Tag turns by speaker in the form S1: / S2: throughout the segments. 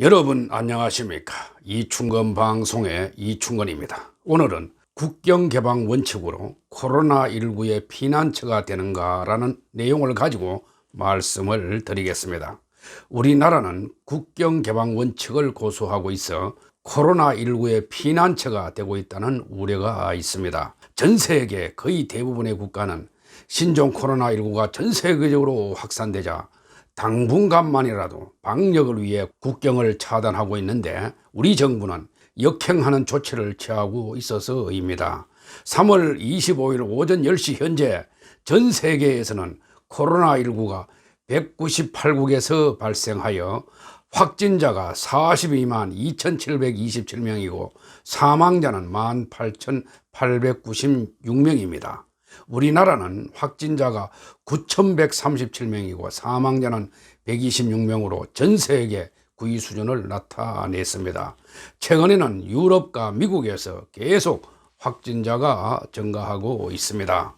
S1: 여러분 안녕하십니까? 이충건 방송의 이충건입니다. 오늘은 국경 개방 원칙으로 코로나19의 피난처가 되는가라는 내용을 가지고 말씀을 드리겠습니다. 우리나라는 국경 개방 원칙을 고수하고 있어 코로나19의 피난처가 되고 있다는 우려가 있습니다. 전 세계 거의 대부분의 국가는 신종 코로나19가 전 세계적으로 확산되자 당분간만이라도 방역을 위해 국경을 차단하고 있는데 우리 정부는 역행하는 조치를 취하고 있어서입니다. 3월 25일 오전 10시 현재 전 세계에서는 코로나19가 198국에서 발생하여 확진자가 42만 2,727명이고 사망자는 18,896명입니다. 우리나라는 확진자가 9,137명이고 사망자는 126명으로 전 세계 9위 수준을 나타냈습니다. 최근에는 유럽과 미국에서 계속 확진자가 증가하고 있습니다.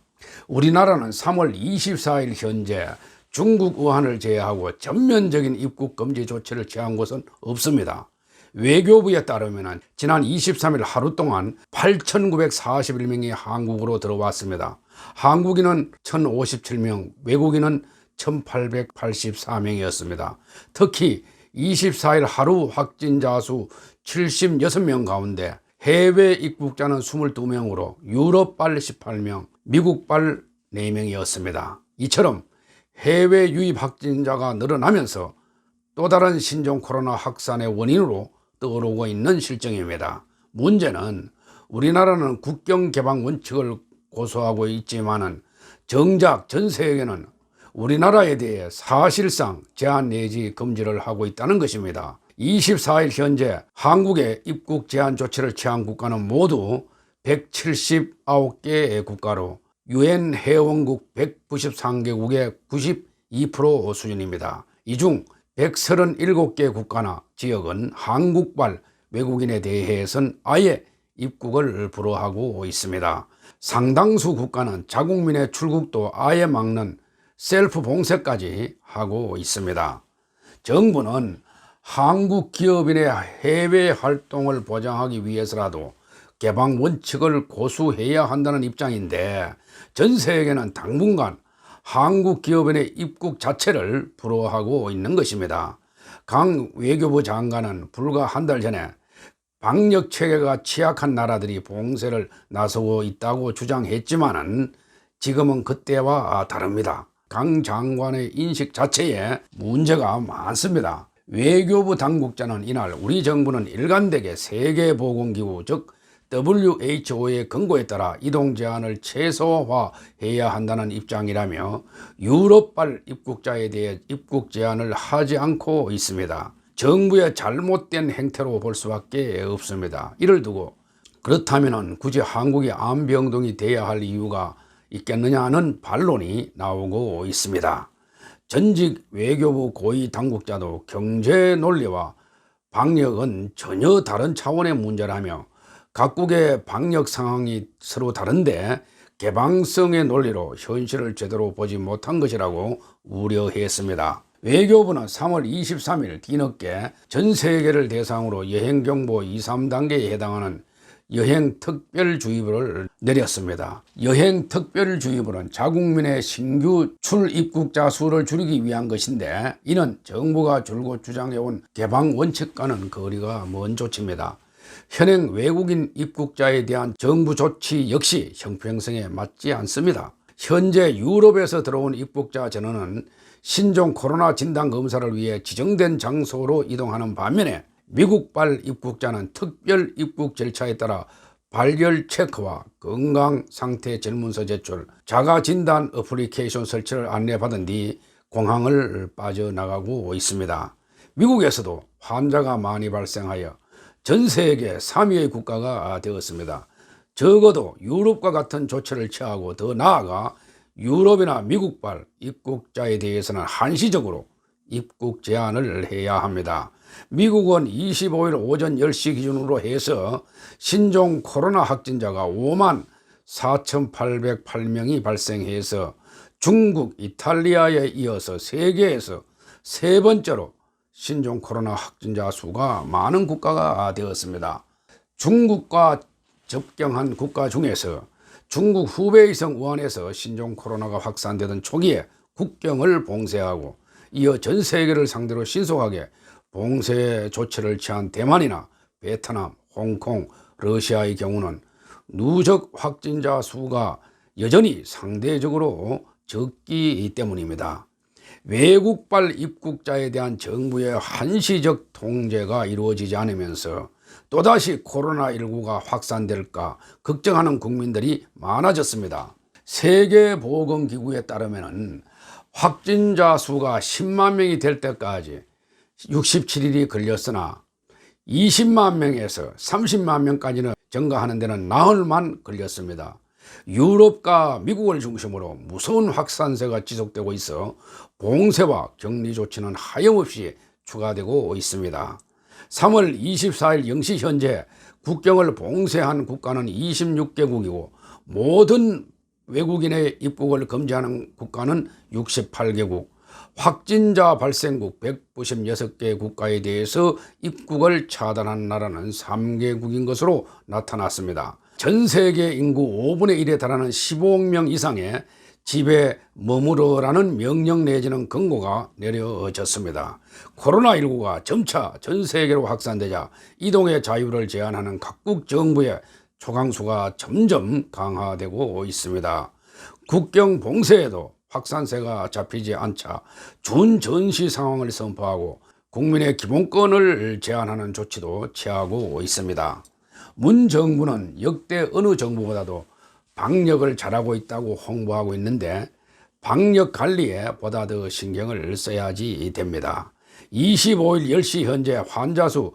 S1: 우리나라는 3월 24일 현재 중국 우한을 제외하고 전면적인 입국 금지 조치를 취한 곳은 없습니다. 외교부에 따르면 지난 23일 하루 동안 8,941명이 한국으로 들어왔습니다. 한국인은 1,057명, 외국인은 1,884명이었습니다. 특히 24일 하루 확진자 수 76명 가운데 해외 입국자는 22명으로 유럽발 18명, 미국발 4명이었습니다. 이처럼 해외 유입 확진자가 늘어나면서 또 다른 신종 코로나 확산의 원인으로 떠오르고 있는 실정입니다. 문제는 우리나라는 국경 개방 원칙을 고수하고 있지만은 정작 전 세계는 우리나라에 대해 사실상 제한 내지 금지를 하고 있다는 것입니다. 24일 현재 한국에 입국 제한 조치를 취한 국가는 모두 179개의 국가로 UN 회원국 193개국의 92% 수준입니다. 이 중 137개 국가나 지역은 한국발 외국인에 대해서는 아예 입국을 불허하고 있습니다. 상당수 국가는 자국민의 출국도 아예 막는 셀프 봉쇄까지 하고 있습니다. 정부는 한국 기업인의 해외 활동을 보장하기 위해서라도 개방 원칙을 고수해야 한다는 입장인데 전 세계는 당분간 한국 기업인의 입국 자체를 불허하고 있는 것입니다. 강 외교부 장관은 불과 한 달 전에 방역 체계가 취약한 나라들이 봉쇄를 나서고 있다고 주장했지만은 지금은 그때와 다릅니다. 강 장관의 인식 자체에 문제가 많습니다. 외교부 당국자는 이날 우리 정부는 일관되게 세계보건기구 즉 WHO의 권고에 따라 이동 제한을 최소화해야 한다는 입장이라며 유럽발 입국자에 대해 입국 제한을 하지 않고 있습니다. 정부의 잘못된 행태로 볼 수밖에 없습니다. 이를 두고 그렇다면 굳이 한국이 안병동이 돼야 할 이유가 있겠느냐는 반론이 나오고 있습니다. 전직 외교부 고위 당국자도 경제 논리와 방역은 전혀 다른 차원의 문제라며 각국의 방역 상황이 서로 다른데 개방성의 논리로 현실을 제대로 보지 못한 것이라고 우려했습니다. 외교부는 3월 23일 뒤늦게 전 세계를 대상으로 여행경보 2, 3단계에 해당하는 여행특별주의보를 내렸습니다. 여행특별주의보는 자국민의 신규 출입국자 수를 줄이기 위한 것인데 이는 정부가 줄곧 주장해온 개방 원칙과는 거리가 먼 조치입니다. 현행 외국인 입국자에 대한 정부 조치 역시 형평성에 맞지 않습니다. 현재 유럽에서 들어온 입국자 전원은 신종 코로나 진단 검사를 위해 지정된 장소로 이동하는 반면에 미국발 입국자는 특별 입국 절차에 따라 발열 체크와 건강 상태 질문서 제출, 자가 진단 어플리케이션 설치를 안내받은 뒤 공항을 빠져나가고 있습니다. 미국에서도 환자가 많이 발생하여 전 세계 3위의 국가가 되었습니다. 적어도 유럽과 같은 조치를 취하고 더 나아가 유럽이나 미국발 입국자에 대해서는 한시적으로 입국 제한을 해야 합니다. 미국은 25일 오전 10시 기준으로 해서 신종 코로나 확진자가 5만 4,808명이 발생해서 중국, 이탈리아에 이어서 세계에서 세 번째로 신종 코로나 확진자 수가 많은 국가가 되었습니다. 중국과 접경한 국가 중에서 중국 후베이성 우한에서 신종 코로나가 확산되던 초기에 국경을 봉쇄하고 이어 전 세계를 상대로 신속하게 봉쇄 조치를 취한 대만이나 베트남, 홍콩, 러시아의 경우는 누적 확진자 수가 여전히 상대적으로 적기 때문입니다. 외국발 입국자에 대한 정부의 한시적 통제가 이루어지지 않으면서 또다시 코로나19가 확산될까 걱정하는 국민들이 많아졌습니다. 세계보건기구에 따르면 확진자 수가 10만 명이 될 때까지 67일이 걸렸으나 20만 명에서 30만 명까지는 증가하는 데는 나흘만 걸렸습니다. 유럽과 미국을 중심으로 무서운 확산세가 지속되고 있어 봉쇄와 격리 조치는 하염없이 추가되고 있습니다. 3월 24일 0시 현재 국경을 봉쇄한 국가는 26개국이고 모든 외국인의 입국을 금지하는 국가는 68개국, 확진자 발생국 196개 국가에 대해서 입국을 차단한 나라는 3개국인 것으로 나타났습니다. 전 세계 인구 5분의 1에 달하는 15억 명 이상의 집에 머무르라는 명령 내지는 권고가 내려졌습니다. 코로나19가 점차 전 세계로 확산되자 이동의 자유를 제한하는 각국 정부의 초강수가 점점 강화되고 있습니다. 국경 봉쇄에도 확산세가 잡히지 않자 준전시 상황을 선포하고 국민의 기본권을 제한하는 조치도 취하고 있습니다. 문 정부는 역대 어느 정부보다도 방역을 잘하고 있다고 홍보하고 있는데 방역 관리에 보다 더 신경을 써야지 됩니다. 25일 10시 현재 환자 수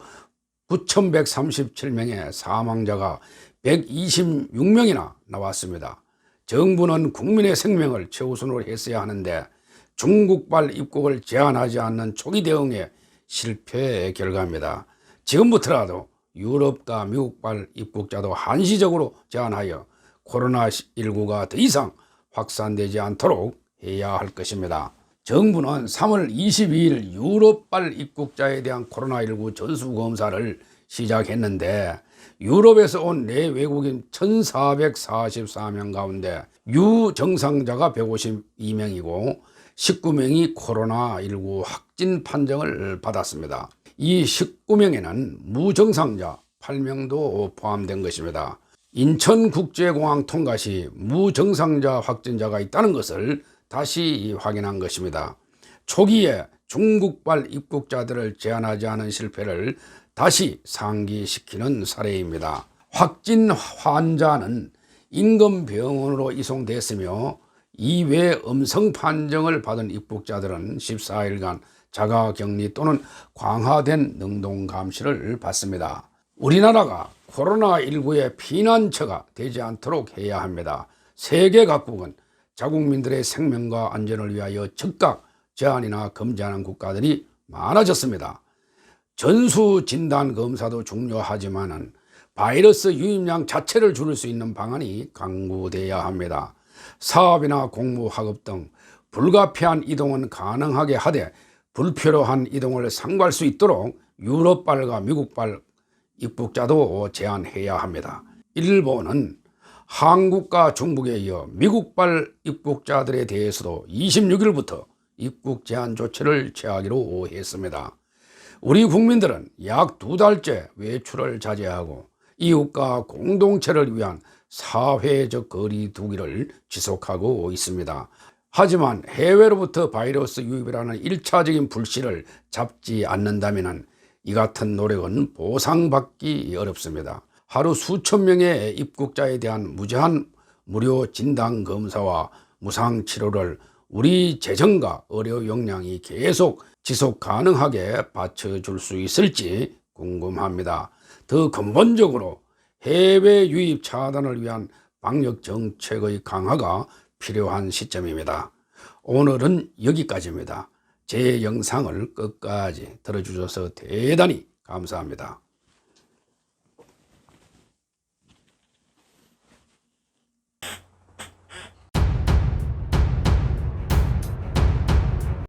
S1: 9,137명의 사망자가 126명이나 나왔습니다. 정부는 국민의 생명을 최우선으로 했어야 하는데 중국발 입국을 제한하지 않는 초기 대응의 실패의 결과입니다. 지금부터라도 유럽과 미국발 입국자도 한시적으로 제한하여 코로나19가 더 이상 확산되지 않도록 해야 할 것입니다. 정부는 3월 22일 유럽발 입국자에 대한 코로나19 전수검사를 시작했는데 유럽에서 온 내외국인 1,444명 가운데 유증상자가 152명이고 19명이 코로나19 확진 판정을 받았습니다. 이 19명에는 무증상자 8명도 포함된 것입니다. 인천국제공항 통과 시 무증상자 확진자가 있다는 것을 다시 확인한 것입니다. 초기에 중국발 입국자들을 제한하지 않은 실패를 다시 상기시키는 사례입니다. 확진 환자는 인근병원으로 이송됐으며 이외 음성 판정을 받은 입국자들은 14일간 자가격리 또는 강화된 능동감시를 받습니다. 우리나라가 코로나19의 피난처가 되지 않도록 해야 합니다. 세계 각국은 자국민들의 생명과 안전을 위하여 즉각 제한이나 금지하는 국가들이 많아졌습니다. 전수진단검사도 중요하지만 바이러스 유입량 자체를 줄일 수 있는 방안이 강구돼야 합니다. 사업이나 공무, 학업 등 불가피한 이동은 가능하게 하되 불필요한 이동을 삼가할 수 있도록 유럽발과 미국발 입국자도 제한해야 합니다. 일본은 한국과 중국에 이어 미국발 입국자들에 대해서도 26일부터 입국 제한 조치를 취하기로 했습니다. 우리 국민들은 약 2달째 외출을 자제하고 이웃과 공동체를 위한 사회적 거리 두기를 지속하고 있습니다. 하지만 해외로부터 바이러스 유입이라는 1차적인 불씨를 잡지 않는다면 이 같은 노력은 보상받기 어렵습니다. 하루 수천 명의 입국자에 대한 무제한 무료 진단검사와 무상치료를 우리 재정과 의료 역량이 계속 지속 가능하게 받쳐줄 수 있을지 궁금합니다. 더 근본적으로 해외 유입 차단을 위한 방역 정책의 강화가 필요한 시점입니다. 오늘은 여기까지입니다. 제 영상을 끝까지 들어주셔서 대단히 감사합니다.